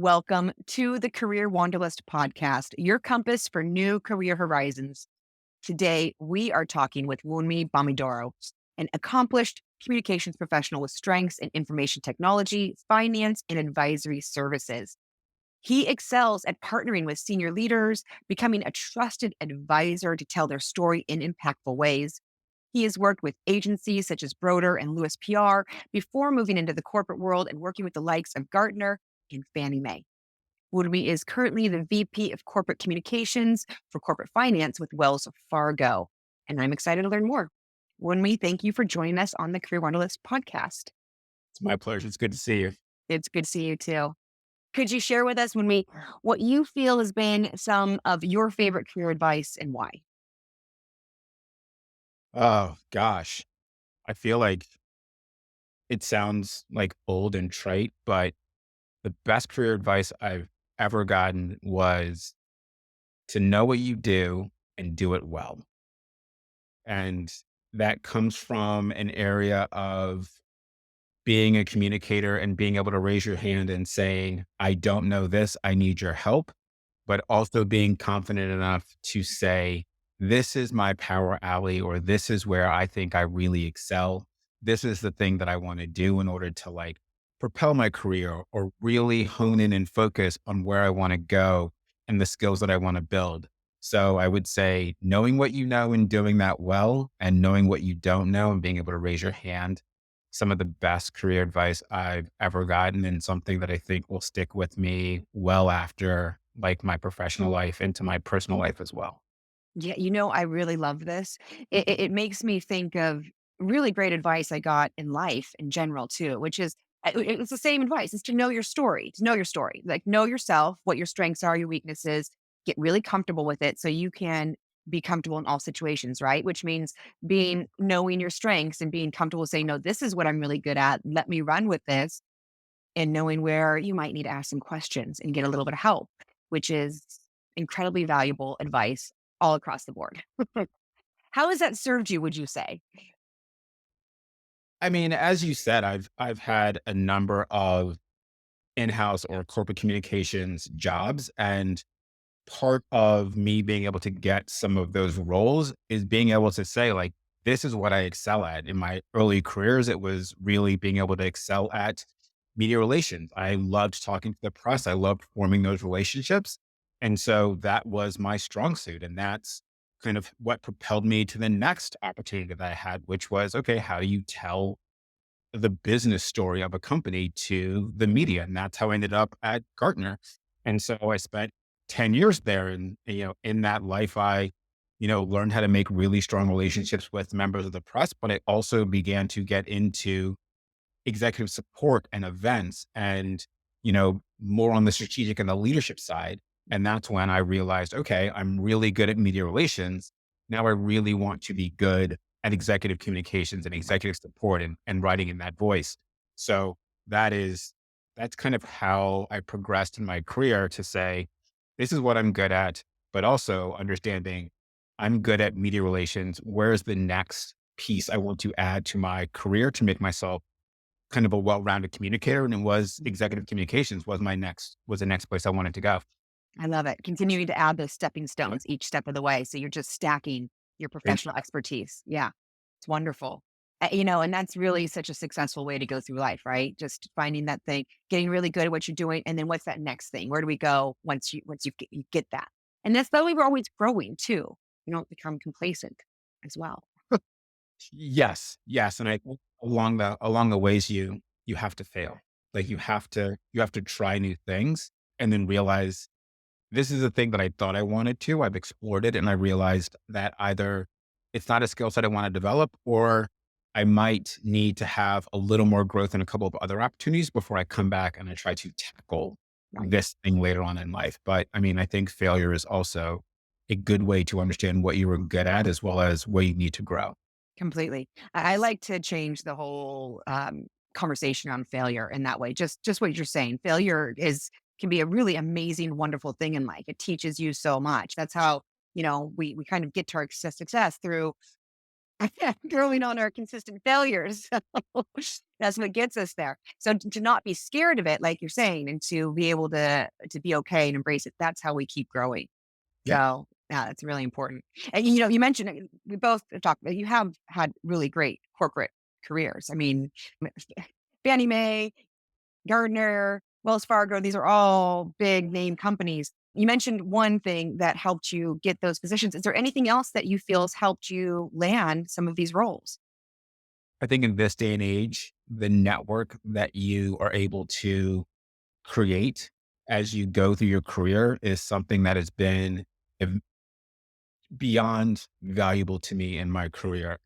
Welcome to the Career Wanderlust podcast, your compass for new career horizons. Today, we are talking with Wunmi Bamiduro, an accomplished communications professional with strengths in information technology, finance, and advisory services. He excels at partnering with senior leaders, becoming a trusted advisor to tell their story in impactful ways. He has worked with agencies such as Broder and Lewis PR before moving into the corporate world and working with the likes of Gartner and Fannie Mae. Wunmi is currently the VP of Corporate Communications for Corporate Finance with Wells Fargo, and I'm excited to learn more. Wunmi, thank you for joining us on the Career Wanderlust podcast. It's my pleasure. It's good to see you. It's good to see you too. Could you share with us, Wunmi, what you feel has been some of your favorite career advice and why? Oh gosh. I feel like it sounds like old and trite, but the best career advice I've ever gotten was to know what you do and do it well. And that comes from an area of being a communicator and being able to raise your hand and saying, I don't know this, I need your help, but also being confident enough to say, this is my power alley, or this is where I think I really excel. This is the thing that I want to do in order to propel my career or really hone in and focus on where I want to go and the skills that I want to build. So I would say knowing what you know and doing that well, and knowing what you don't know and being able to raise your hand, some of the best career advice I've ever gotten, and something that I think will stick with me well after my professional life into my personal life as well. Yeah, I really love this. It makes me think of really great advice I got in life in general too, which is it's the same advice. It's to know your story, like know yourself, what your strengths are, your weaknesses, get really comfortable with it so you can be comfortable in all situations, right? Which means knowing your strengths and being comfortable saying, no, this is what I'm really good at. Let me run with this, and knowing where you might need to ask some questions and get a little bit of help, which is incredibly valuable advice all across the board. How has that served you, would you say? I mean, as you said, I've had a number of in-house or corporate communications jobs, and part of me being able to get some of those roles is being able to say, this is what I excel at. In my early careers, it was really being able to excel at media relations. I loved talking to the press. I loved forming those relationships. And so that was my strong suit. And that's kind of what propelled me to the next opportunity that I had, which was, okay, how do you tell the business story of a company to the media? And that's how I ended up at Gartner. And so I spent 10 years there. And, in that life, I, learned how to make really strong relationships with members of the press, but I also began to get into executive support and events and, more on the strategic and the leadership side. And that's when I realized, okay, I'm really good at media relations. Now I really want to be good at executive communications and executive support and writing in that voice. So that's kind of how I progressed in my career to say, this is what I'm good at, but also understanding I'm good at media relations. Where's the next piece I want to add to my career to make myself kind of a well-rounded communicator? And it was executive communications was the next place I wanted to go. I love it. Continuing to add those stepping stones each step of the way. So you're just stacking your Great. professional expertise. Yeah, it's wonderful. And that's really such a successful way to go through life, right? Just finding that thing, getting really good at what you're doing, and then what's that next thing? Where do we go once you get that? And that's the way we're always growing too. You don't become complacent as well. Yes, yes, and I think along the ways you have to fail. You have to try new things and then realize this is a thing that I thought I wanted to. I've explored it and I realized that either it's not a skill set I want to develop, or I might need to have a little more growth in a couple of other opportunities before I come back and I try to tackle Right. this thing later on in life. But I mean, I think failure is also a good way to understand what you were good at as well as where you need to grow. Completely. I like to change the whole conversation on failure in that way. Just what you're saying. Failure is can be a really amazing, wonderful thing in life. It teaches you so much. That's how we kind of get to our success through Growing on our consistent failures. So that's what gets us there. So to not be scared of it, like you're saying, and to be able to be okay and embrace it, that's how we keep growing. Yeah. So yeah, that's really important. And you mentioned we both talked. You have had really great corporate careers. I mean, Fannie Mae, Gartner, Wells Fargo, these are all big name companies. You mentioned one thing that helped you get those positions. Is there anything else that you feel has helped you land some of these roles? I think in this day and age, the network that you are able to create as you go through your career is something that has been ev- beyond valuable to me in my career.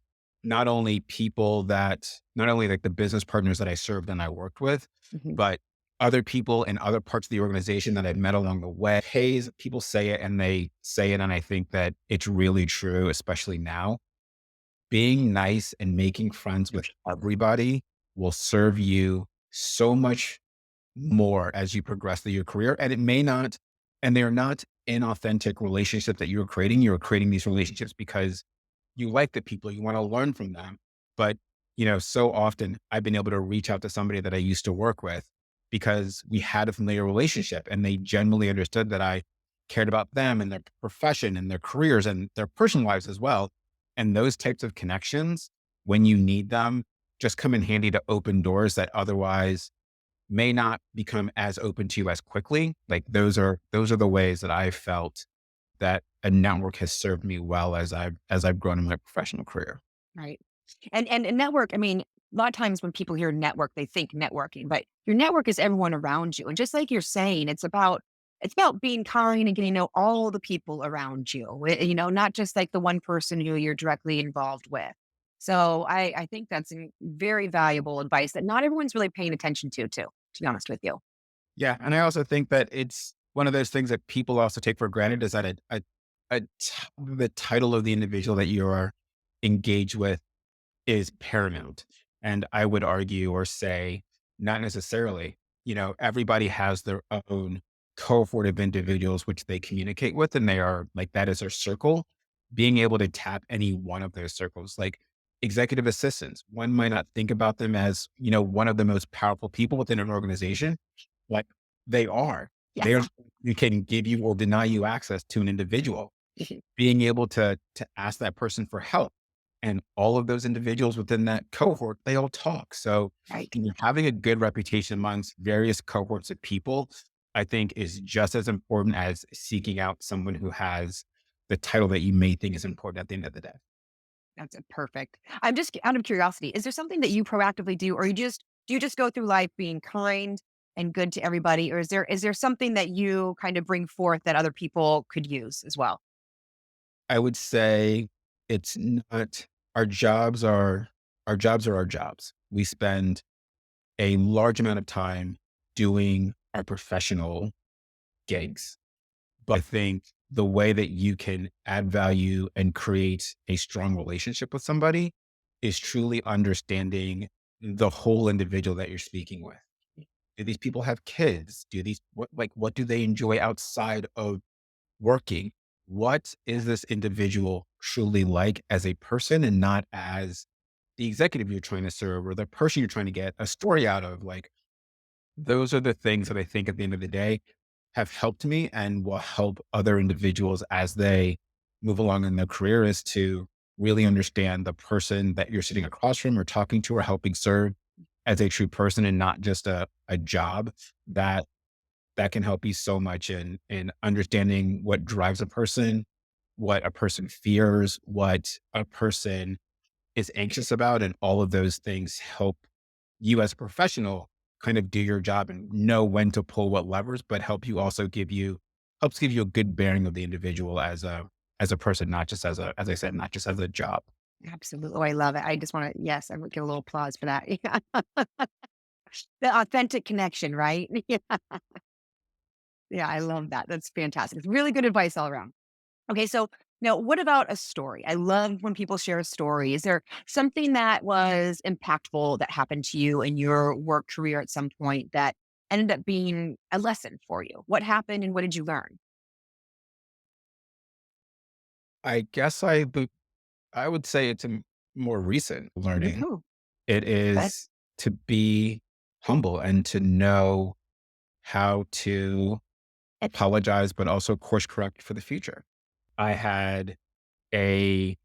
Not only like the business partners that I served and I worked with, Mhm. but other people in other parts of the organization that I've met along the way. Pays, people say it and they say it. And I think that it's really true, especially now. Being nice and making friends with everybody will serve you so much more as you progress through your career. And it may not, and they're not inauthentic relationships that you're creating. You're creating these relationships because you like the people, you want to learn from them. But, so often I've been able to reach out to somebody that I used to work with because we had a familiar relationship and they genuinely understood that I cared about them and their profession and their careers and their personal lives as well. And those types of connections, when you need them, just come in handy to open doors that otherwise may not become as open to you as quickly. Like those are the ways that I felt that a network has served me well as I've grown in my professional career. Right. And network, I mean, a lot of times when people hear network, they think networking, but your network is everyone around you. And just like you're saying, it's about being kind and getting to know all the people around you. Not just like the one person who you're directly involved with. So I think that's very valuable advice that not everyone's really paying attention to be honest with you. Yeah, and I also think that it's one of those things that people also take for granted is that the title of the individual that you are engaged with is paramount. And I would argue or say, not necessarily. Everybody has their own cohort of individuals which they communicate with, and they are like that is their circle. Being able to tap any one of those circles, like executive assistants, one might not think about them as, one of the most powerful people within an organization. Like they are. They are Yes. you can give you or deny you access to an individual, being able to ask that person for help. And all of those individuals within that cohort, they all talk. So Right. having a good reputation amongst various cohorts of people, I think is just as important as seeking out someone who has the title that you may think is important at the end of the day. That's a perfect. I'm just out of curiosity. Is there something that you proactively do, or do you just go through life being kind and good to everybody, or is there something that you kind of bring forth that other people could use as well? I would say it's not our jobs are our jobs. We spend a large amount of time doing our professional gigs. But I think the way that you can add value and create a strong relationship with somebody is truly understanding the whole individual that you're speaking with. Do these people have kids? What do they enjoy outside of working? What is this individual truly like as a person and not as the executive you're trying to serve or the person you're trying to get a story out of? Like, those are the things that I think at the end of the day have helped me and will help other individuals as they move along in their career is to really understand the person that you're sitting across from or talking to or helping serve as a true person and not just a job that that can help you so much in understanding what drives a person, what a person fears, what a person is anxious about, and all of those things help you as a professional kind of do your job and know when to pull what levers, but helps give you a good bearing of the individual as a person, not just as I said, not just as a job. Absolutely. Oh, I love it. I just want to, yes, I would give a little applause for that. Yeah. The authentic connection, right? Yeah. Yeah. I love that. That's fantastic. It's really good advice all around. Okay, so now what about a story? I love when people share a story. Is there something that was impactful that happened to you in your work career at some point that ended up being a lesson for you? What happened and what did you learn? I guess I would say it's more recent learning. Ooh, It that is to be humble and to know how to apologize, but also course correct for the future. I had a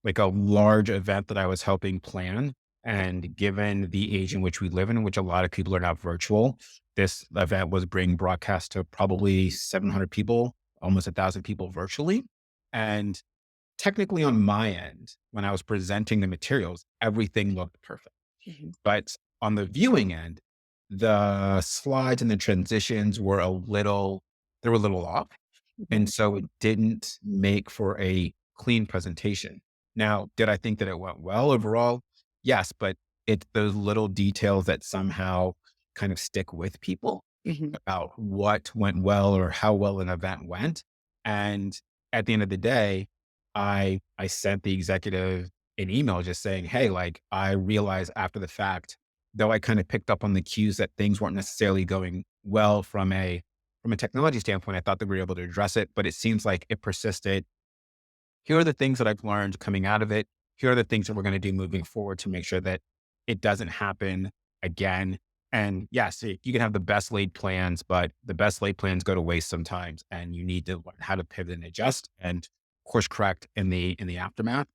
a large event that I was helping plan. And given the age in which we live in which a lot of people are now virtual, this event was being broadcast to probably 700 people, almost 1,000 people virtually. And technically, on my end, when I was presenting the materials, everything looked perfect. mhm, But on the viewing end, the slides and the transitions were they were a little off. mhm, And so it didn't make for a clean presentation. Now, did I think that it went well overall? Yes, but it's those little details that somehow kind of stick with people mhm. about what went well or how well an event went. And at the end of the day, I sent the executive an email just saying, "Hey, like I realized after the fact, though I kind of picked up on the cues that things weren't necessarily going well from a technology standpoint, I thought that we were able to address it, but it seems like it persisted. Here are the things that I've learned coming out of it. Here are the things that we're going to do moving forward to make sure that it doesn't happen again." And yes, you can have the best laid plans, but the best laid plans go to waste sometimes, and you need to learn how to pivot and adjust and course correct in the aftermath.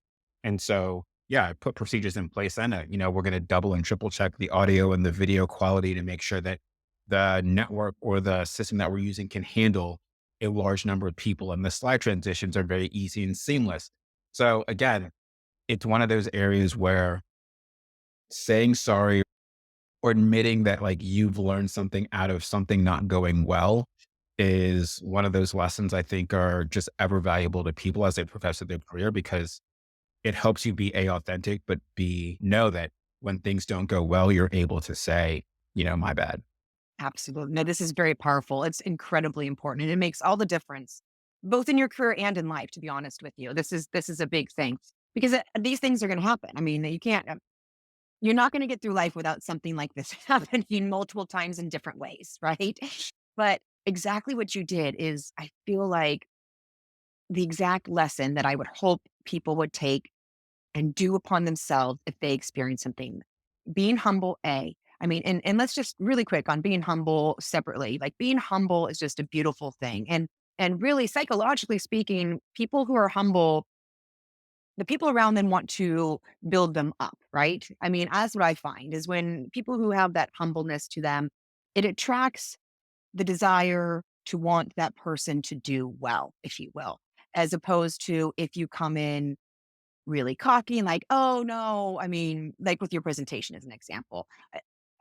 And so, yeah, I put procedures in place. And we're going to double and triple check the audio and the video quality to make sure that the network or the system that we're using can handle a large number of people, and the slide transitions are very easy and seamless. So again, it's one of those areas where saying sorry or admitting that like you've learned something out of something not going well is one of those lessons I think are just ever valuable to people as they progress their career, because it helps you be authentic, but B, know that when things don't go well, you're able to say, my bad. Absolutely. No, this is very powerful. It's incredibly important, and it makes all the difference, both in your career and in life, to be honest with you. This is a big thing because these things are going to happen. I mean, you're not going to get through life without something like this happening multiple times in different ways, right? But exactly what you did is, I feel like, the exact lesson that I would hope people would take and do upon themselves if they experience something. Being humble, I mean, and let's just really quick on being humble separately. Like, being humble is just a beautiful thing. And really, psychologically speaking, people who are humble, the people around them want to build them up, right? I mean, that's what I find is when people who have that humbleness to them, it attracts the desire to want that person to do well, if you will, as opposed to if you come in really cocky and like, "Oh, no." I mean, like with your presentation as an example.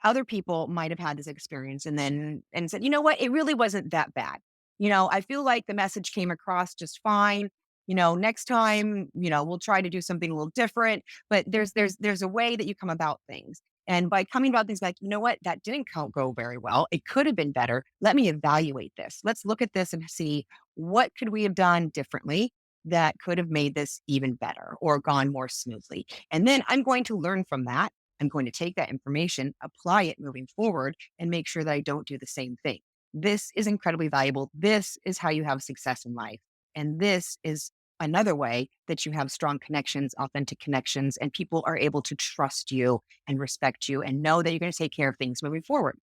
Other people might have had this experience and said, "You know what? It really wasn't that bad. I feel like the message came across just fine. Next time, we'll try to do something a little different." But there's a way that you come about things. And by coming about things like, "You know what? That didn't go very well. It could have been better. Let me evaluate this. Let's look at this and see what could we have done differently that could have made this even better or gone more smoothly. And then I'm going to learn from that. I'm going to take that information, apply it moving forward, and make sure that I don't do the same thing. This is incredibly valuable. This is how you have success in life. And this is another way that you have strong connections, authentic connections, and people are able to trust you and respect you and know that you're going to take care of things moving forward.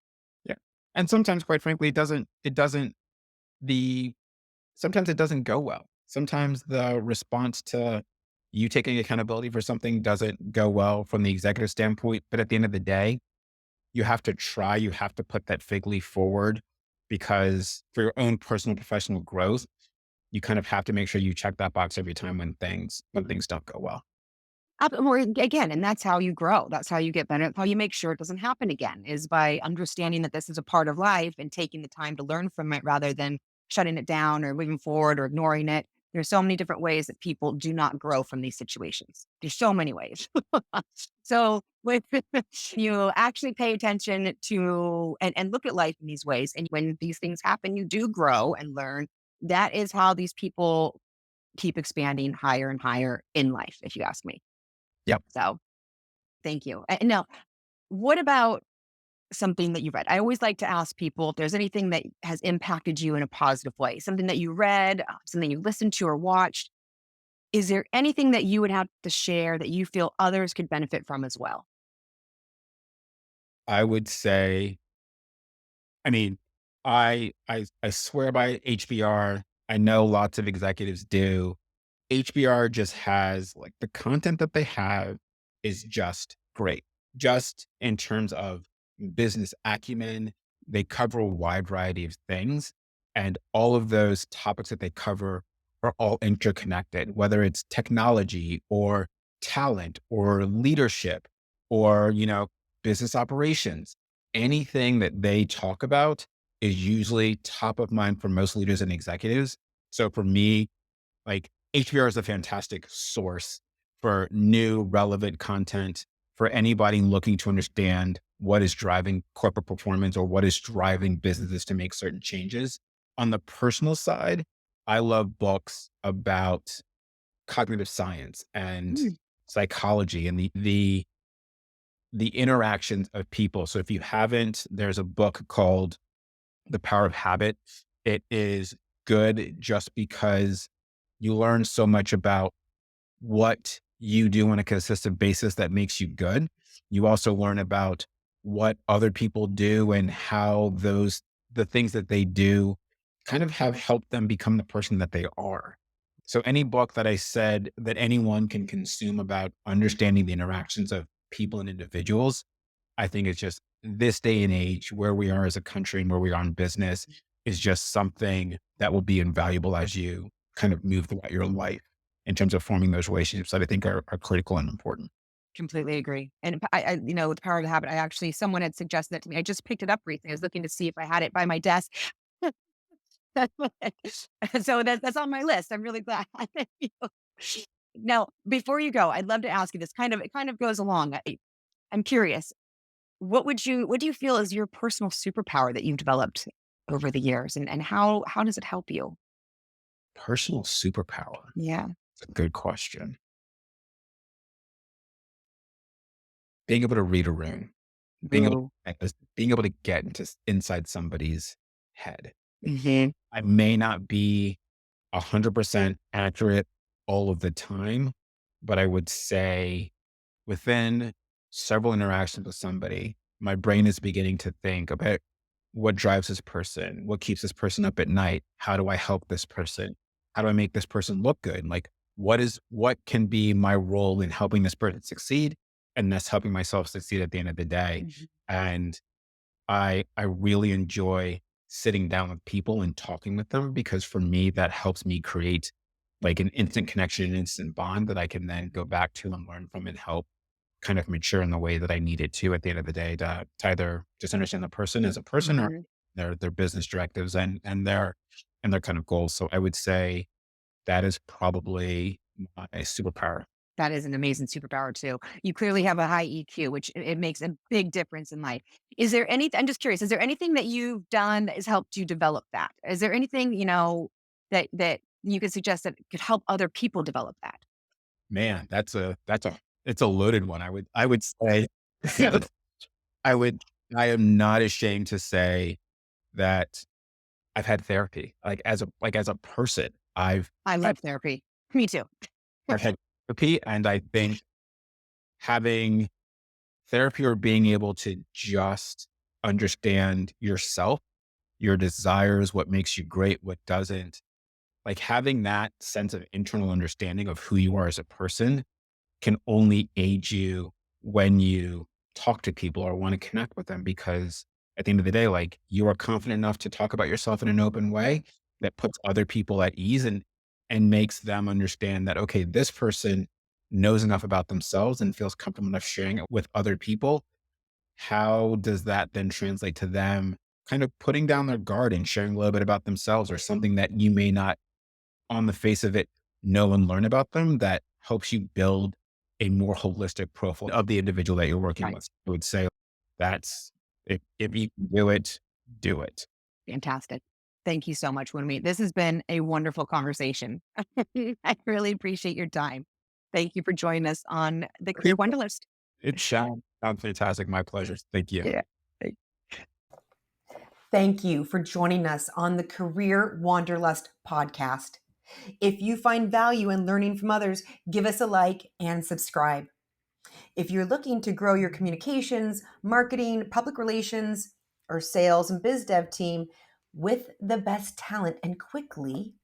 Yeah. And sometimes, quite frankly, the sometimes it doesn't go well. Sometimes the response to you taking accountability for something doesn't go well from the executive standpoint. But at the end of the day, you have to try, you have to put that fig leaf forward, because for your own personal professional growth, you kind of have to make sure you check that box every time when things don't go well. Or again, and that's how you grow. That's how you get better. That's how you make sure it doesn't happen again, is by understanding that this is a part of life and taking the time to learn from it rather than shutting it down or moving forward or ignoring it. There's so many different ways that people do not grow from these situations. There's so many ways. So when you actually pay attention to and look at life in these ways, and when these things happen, you do grow and learn. That is how these people keep expanding higher and higher in life, if you ask me. Yep. So thank you. And now, what about something that you read? I always like to ask people if there's anything that has impacted you in a positive way, something that you read, something you listened to or watched. Is there anything that you would have to share that you feel others could benefit from as well? I would say, I mean, I swear by HBR. I know lots of executives do. HBR just has like the content that they have is just great. Just in terms of business acumen, they cover a wide variety of things. And all of those topics that they cover are all interconnected, whether it's technology or talent or leadership or, business operations. Anything that they talk about is usually top of mind for most leaders and executives. So for me, like HBR is a fantastic source for new relevant content for anybody looking to understand what is driving corporate performance or what is driving businesses to make certain changes. On the personal side, I love books about cognitive science and Mm, psychology and the interactions of people. So if you haven't, there's a book called The Power of Habit. It is good just because you learn so much about what you do on a consistent basis that makes you good. You also learn about what other people do and how the things that they do kind of have helped them become the person that they are. So any book that I said that anyone can consume about understanding the interactions of people and individuals, I think it's just this day and age where we are as a country and where we are in business is just something that will be invaluable as you kind of move throughout your life in terms of forming those relationships that I think are critical and important. completely agree. And the power of the habit, someone had suggested that to me. I just picked it up recently. I was looking to see if I had it by my desk. So that's on my list. I'm really glad. Now, before you go, I'd love to ask you this it kind of goes along. I'm curious. What do you feel is your personal superpower that you've developed over the years and how does it help you? Personal superpower. Yeah. It's a good question. Being able to read a room, Ooh. being able to get inside somebody's head. Mhm. I may not be 100% accurate all of the time, but I would say within several interactions with somebody, my brain is beginning to think about what drives this person, what keeps this person up at night, how do I help this person, how do I make this person look good, like what can be my role in helping this person succeed, and thus helping myself succeed at the end of the day. Mhm. And I really enjoy sitting down with people and talking with them because for me, that helps me create like an instant connection, an instant bond that I can then go back to and learn from and help kind of mature in the way that I need it to at the end of the day to either just understand the person as a person or Mhm. their business directives and their kind of goals. So I would say that is probably my superpower. That is an amazing superpower too. You clearly have a high EQ, which it makes a big difference in life. I'm just curious, is there anything that you've done that has helped you develop that? Is there anything, that you could suggest that could help other people develop that? Man, it's a loaded one. I would say I would I am not ashamed to say that I've had therapy. Like as a person, I I've love therapy. Me too. I've had therapy, and I think having therapy or being able to just understand yourself, your desires, what makes you great, what doesn't, like having that sense of internal understanding of who you are as a person can only aid you when you talk to people or want to connect with them because at the end of the day, like you are confident enough to talk about yourself in an open way that puts other people at ease and makes them understand that okay, this person knows enough about themselves and feels comfortable enough sharing it with other people. How does that then translate to them kind of putting down their guard and sharing a little bit about themselves or something that you may not on the face of it, know and learn about them that helps you build a more holistic profile of the individual that you're working Right. with. I would say that's if you can do it, do it. Fantastic. Thank you so much, Winnie. This has been a wonderful conversation. I really appreciate your time. Thank you for joining us on the Career Wanderlust. It sounds fantastic. My pleasure. Thank you. Yeah. Thank you for joining us on the Career Wanderlust podcast. If you find value in learning from others, give us a like and subscribe. If you're looking to grow your communications, marketing, public relations, or sales and biz dev team with the best talent and quickly,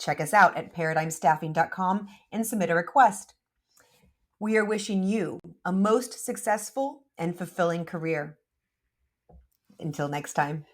check us out at paradigmstaffing.com and submit a request. We are wishing you a most successful and fulfilling career. Until next time.